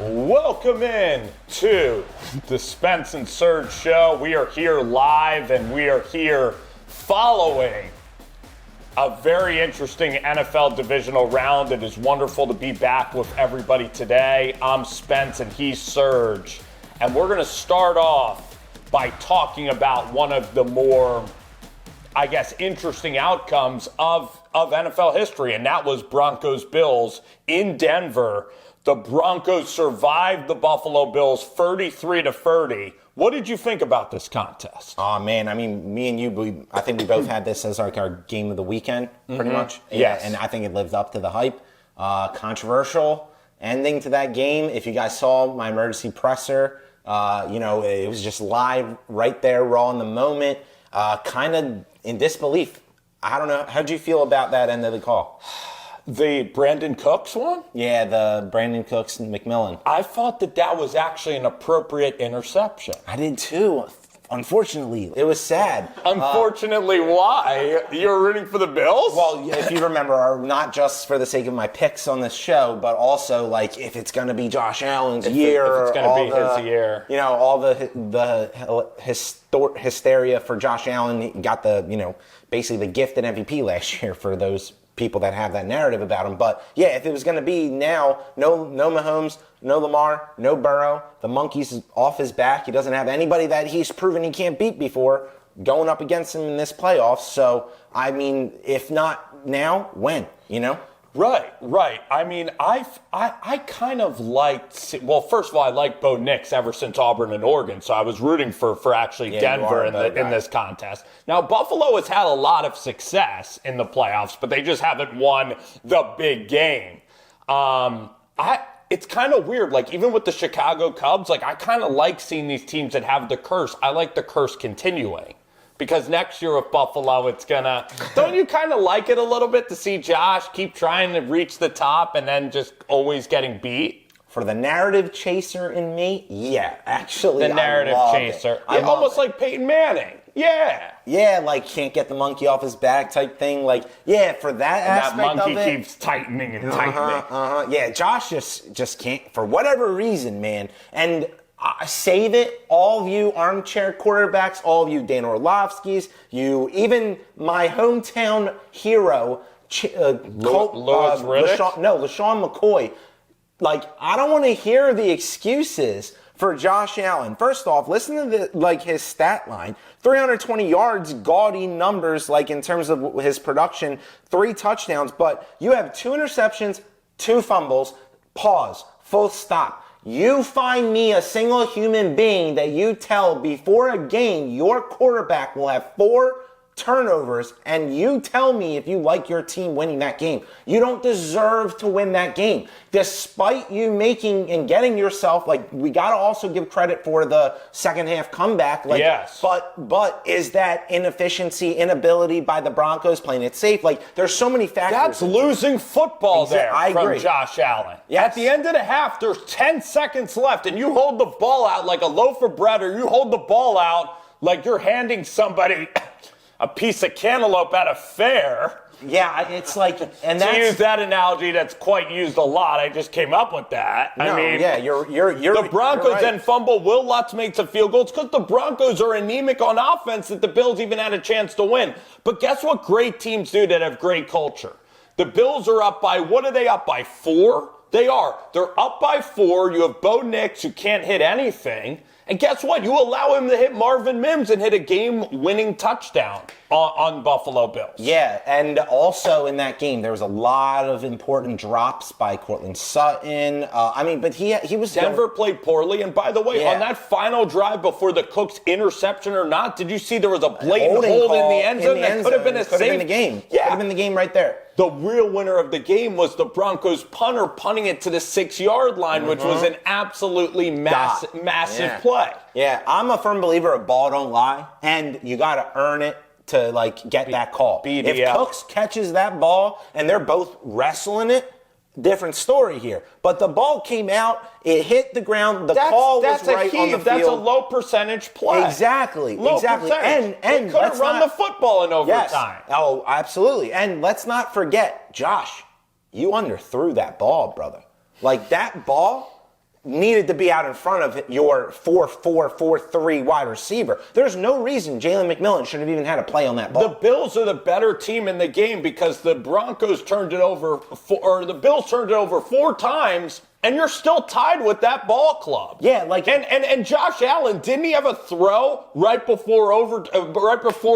Welcome in to the Spence and Surge Show. We are here live and we are here following a very interesting NFL divisional round. It is wonderful to be back with everybody today. I'm Spence and he's Surge. And we're going to start off by talking about one of the more, I guess, interesting outcomes of NFL history, and that was Broncos-Bills in Denver. The Broncos survived the Buffalo Bills 33-30. What did you think about this contest? Oh, man. I mean, me and you, I think we both had this as like our game of the weekend, pretty much. Yes. Yeah, and I think it lived up to the hype. Controversial ending to that game. If you guys saw my emergency presser, it was just live right there, raw in the moment, kind of in disbelief. I don't know. How'd you feel about that end of the call? The Brandon Cooks one? Yeah, the Brandon Cooks and McMillan. I thought that was actually an appropriate interception. I did too. Unfortunately, it was sad. Unfortunately, why? You were rooting for the Bills? Well, if you remember, not just for the sake of my picks on this show, but also like if it's going to be Josh Allen's year, if it's going to be his year, all the hysteria for Josh Allen. He got the basically the gifted MVP last year for those people that have that narrative about him. But yeah, if it was going to be now, no Mahomes, no Lamar, no Burrow, the monkey's off his back. He doesn't have anybody that he's proven he can't beat before going up against him in this playoffs. So, I mean, if not now, when, Right. I mean, I kind of liked, well, first of all, I liked Bo Nix ever since Auburn and Oregon, so I was rooting for actually Denver in this contest. Now, Buffalo has had a lot of success in the playoffs, but they just haven't won the big game. It's kind of weird, like even with the Chicago Cubs, like I kind of like seeing these teams that have the curse. I like the curse continuing. Because next year with Buffalo, it's gonna... Don't you kind of like it a little bit to see Josh keep trying to reach the top and then just always getting beat? For the narrative chaser in me, yeah, actually, the narrative chaser. Yeah, almost like Peyton Manning. Yeah. Yeah, like can't get the monkey off his back type thing. Like, yeah, for that aspect of it. That monkey keeps tightening and tightening. Yeah, Josh just can't, for whatever reason, man. And... save it, all of you armchair quarterbacks, all of you Dan Orlovskis, even my hometown hero, LaShawn McCoy. Like, I don't want to hear the excuses for Josh Allen. First off, listen to his stat line. 320 yards, gaudy numbers, like in terms of his production, 3 touchdowns, but you have 2 interceptions, 2 fumbles, pause, full stop. You find me a single human being that you tell before a game your quarterback will have 4 turnovers, and you tell me if you like your team winning that game. You don't deserve to win that game. Despite you making and getting yourself, we got to also give credit for the second half comeback. Yes. But is that inefficiency, inability by the Broncos playing it safe? There's so many factors. That's losing football from Josh Allen. Yes. At the end of the half, there's 10 seconds left, and you hold the ball out like a loaf of bread, or you hold the ball out like you're handing somebody a piece of cantaloupe at a fair. Yeah, it's like, and to use that analogy that's quite used a lot, I just came up with that. You're the Broncos then fumble. Will Lutz makes a field goal. It's because the Broncos are anemic on offense that the Bills even had a chance to win. But guess what great teams do that have great culture? The Bills are up by, what are they up by, 4? They are. They're up by 4. You have Bo Nix who can't hit anything. And guess what? You allow him to hit Marvin Mims and hit a game-winning touchdown on Buffalo Bills. Yeah, and also in that game, there was a lot of important drops by Cortland Sutton. But he was... Denver played poorly. And by the way, on that final drive before the Cooks interception or not, did you see there was a blatant hold in the end zone that could have been a save? Could have been the game. Yeah. Could have been the game right there. The real winner of the game was the Broncos punter punting it to the 6-yard line, which was an absolutely massive play. Yeah, I'm a firm believer of ball don't lie, and you got to earn it to get that call. BDL. If Cooks catches that ball and they're both wrestling it, different story here. But the ball came out, it hit the ground, the call was right on the field. That's a low percentage play. Exactly. Percentage. And could have run the football in overtime. Yes. Oh, absolutely. And let's not forget, Josh, you underthrew that ball, brother. That ball, needed to be out in front of your 4-4, 4-3 wide receiver. There's no reason Jalen McMillan should have even had a play on that ball. The Bills are the better team in the game because the Broncos turned it over, the Bills turned it over 4 times, and you're still tied with that ball club. Yeah, like and Josh Allen, didn't he have a throw right before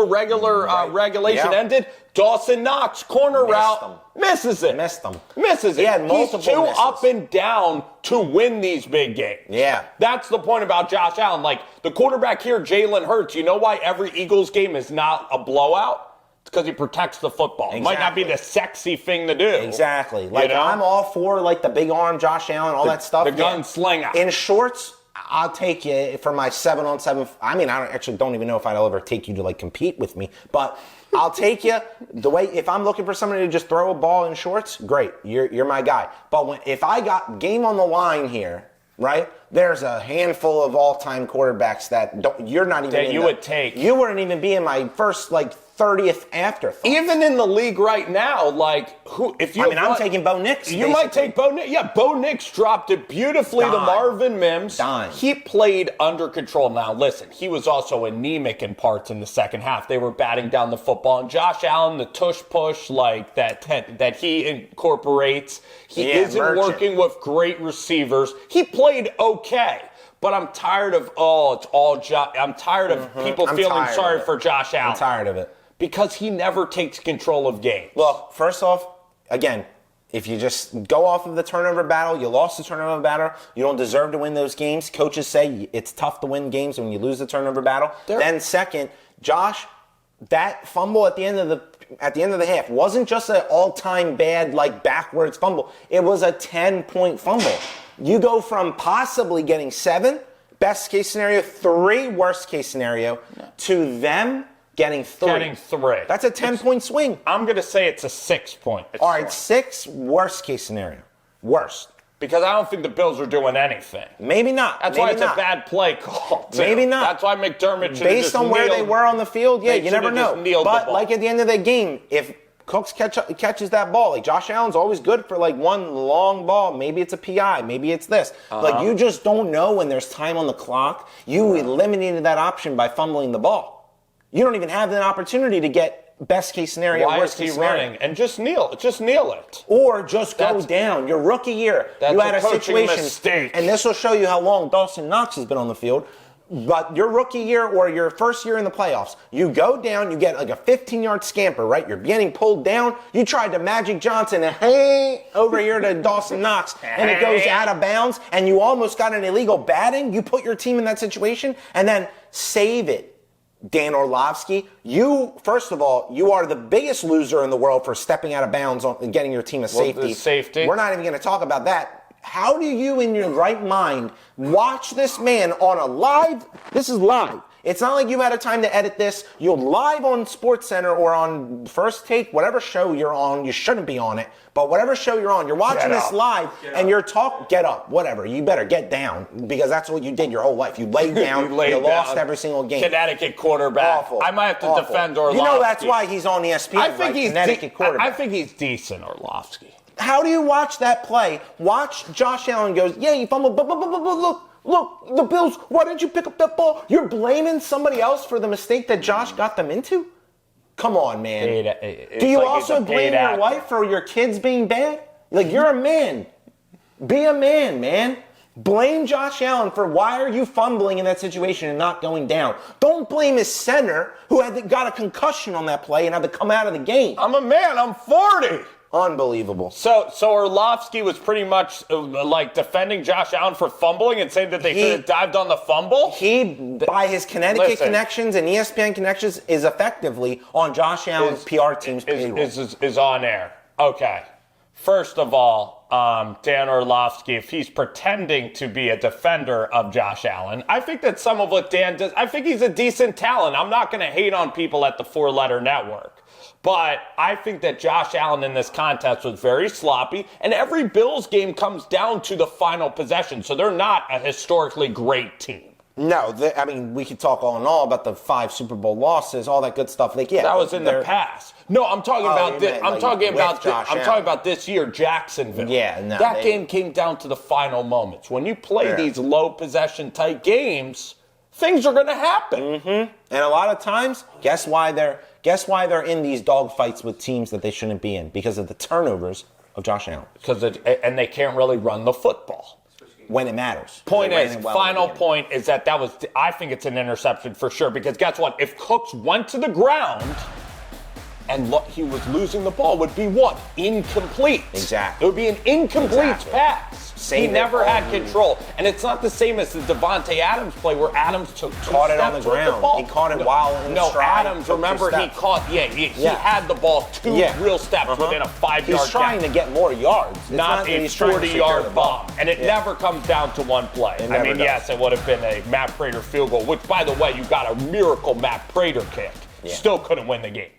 regulation ended? Dawson Knox, corner route, misses it. Missed them. Misses it. He had multiple He's too misses. up and down to win these big games. Yeah. That's the point about Josh Allen. Like, the quarterback here, Jalen Hurts, you know why every Eagles game is not a blowout? It's because he protects the football. Exactly. It might not be the sexy thing to do. Exactly. Like, I'm all for, like, the big arm, Josh Allen, all that stuff. The gunslinger. In shorts, I'll take you for my 7-on-7. I mean, I don't even know if I'd ever take you to, like, compete with me. But I'll take you the way, if I'm looking for somebody to just throw a ball in shorts, great. You're my guy. But if I got game on the line here, right, there's a handful of all-time quarterbacks that you're not even that you would take. You wouldn't even be in my first, like, 30th afterthought. Even in the league right now, like, I'm taking Bo Nix. You might take Bo Nix. Yeah, Bo Nix dropped it beautifully to Marvin Mims. He played under control. Now, listen, he was also anemic in parts in the second half. They were batting down the football. And Josh Allen, the tush-push, like, that he incorporates, he isn't working with great receivers. He played okay. But I'm tired of, I'm tired of people feeling sorry for Josh Allen. I'm tired of it. Because he never takes control of games. Well, first off, again, if you just go off of the turnover battle, you lost the turnover battle, you don't deserve to win those games. Coaches say it's tough to win games when you lose the turnover battle. Then second, Josh, that fumble at the end of the half wasn't just an all-time bad, like, backwards fumble. It was a 10-point fumble. You go from possibly getting 7, best case scenario, 3, worst case scenario, to them getting 3. Getting 3. That's a 10-point swing. I'm going to say it's a 6-point. All right, 6, worst case scenario. Worst. Because I don't think the Bills are doing anything. Maybe not. That's why it's a bad play call, too. Maybe not. That's why McDermott should have Based on where they were on the field, yeah, you never know. But, like, at the end of the game, if Cooks catches that ball, like, Josh Allen's always good for, like, one long ball. Maybe it's a PI. Maybe it's this. Like, you just don't know when there's time on the clock. You eliminated that option by fumbling the ball. You don't even have an opportunity to get best case scenario, worst case scenario. Running? And just kneel it. Or just go down. Your rookie year, you had a situation, mistake. And this will show you how long Dawson Knox has been on the field. But your rookie year or your first year in the playoffs, you go down, you get like a 15-yard scamper, right? You're getting pulled down. You tried to Magic Johnson and over here to Dawson Knox, and it goes out of bounds, and you almost got an illegal batting. You put your team in that situation, and then save it. Dan Orlovsky, first of all, you are the biggest loser in the world for stepping out of bounds and getting your team a safety. We're not even going to talk about that. How do you, in your right mind, watch this man on a live? This is live. It's not like you had a time to edit this. You're live on SportsCenter or on First Take, whatever show you're on. You shouldn't be on it, but whatever show you're on, you're watching this live, and you're get up, whatever. You better get down because that's what you did your whole life. You laid down. you lost every single game. Connecticut quarterback. Awful. I might have to defend Orlovsky. You know that's why he's on ESPN. I think he's Connecticut quarterback. I think he's decent, Orlovsky. How do you watch that play? Watch Josh Allen goes, yeah, you fumbled, but look, the Bills, why didn't you pick up that ball? You're blaming somebody else for the mistake that Josh got them into? Come on, man. Do you also blame your wife for your kids being bad? Like, you're a man. Be a man, man. Blame Josh Allen for why are you fumbling in that situation and not going down. Don't blame his center who got a concussion on that play and had to come out of the game. I'm a man. I'm 40. Unbelievable. So Orlovsky was pretty much like defending Josh Allen for fumbling and saying that they should have dived on the fumble? He, by his Connecticut connections and ESPN connections, is effectively on Josh Allen's PR team's payroll. Is on air. Okay. First of all, Dan Orlovsky, if he's pretending to be a defender of Josh Allen, I think that some of what Dan does, I think he's a decent talent. I'm not going to hate on people at the four-letter network. But I think that Josh Allen in this contest was very sloppy, and every Bills game comes down to the final possession, so they're not a historically great team. No, I mean, we could talk all in all about the 5 Super Bowl losses, all that good stuff. Like, yeah, that was in the past. No, I'm talking about this. I'm talking about this year, Jacksonville. Yeah, no, that game came down to the final moments. When you play these low possession type games, things are going to happen. Mm-hmm. And a lot of times, guess why they're in these dogfights with teams that they shouldn't be in? Because of the turnovers of Josh Allen. And they can't really run the football. When it matters. Final point is that was, I think it's an interception for sure, because guess what? If Cooks went to the ground and he was losing the ball, would be what? Incomplete. Exactly. It would be an incomplete pass. He never had control. And it's not the same as the Devontae Adams play where Adams caught it on the ground. He caught it while in stride. Adams, remember, he had the ball 2 real steps within a 5-yard gap. He's trying to get more yards. It's not a 40-yard bomb. And it never comes down to one play. I mean, yes, it would have been a Matt Prater field goal, which, by the way, you got a miracle Matt Prater kick. Still couldn't win the game.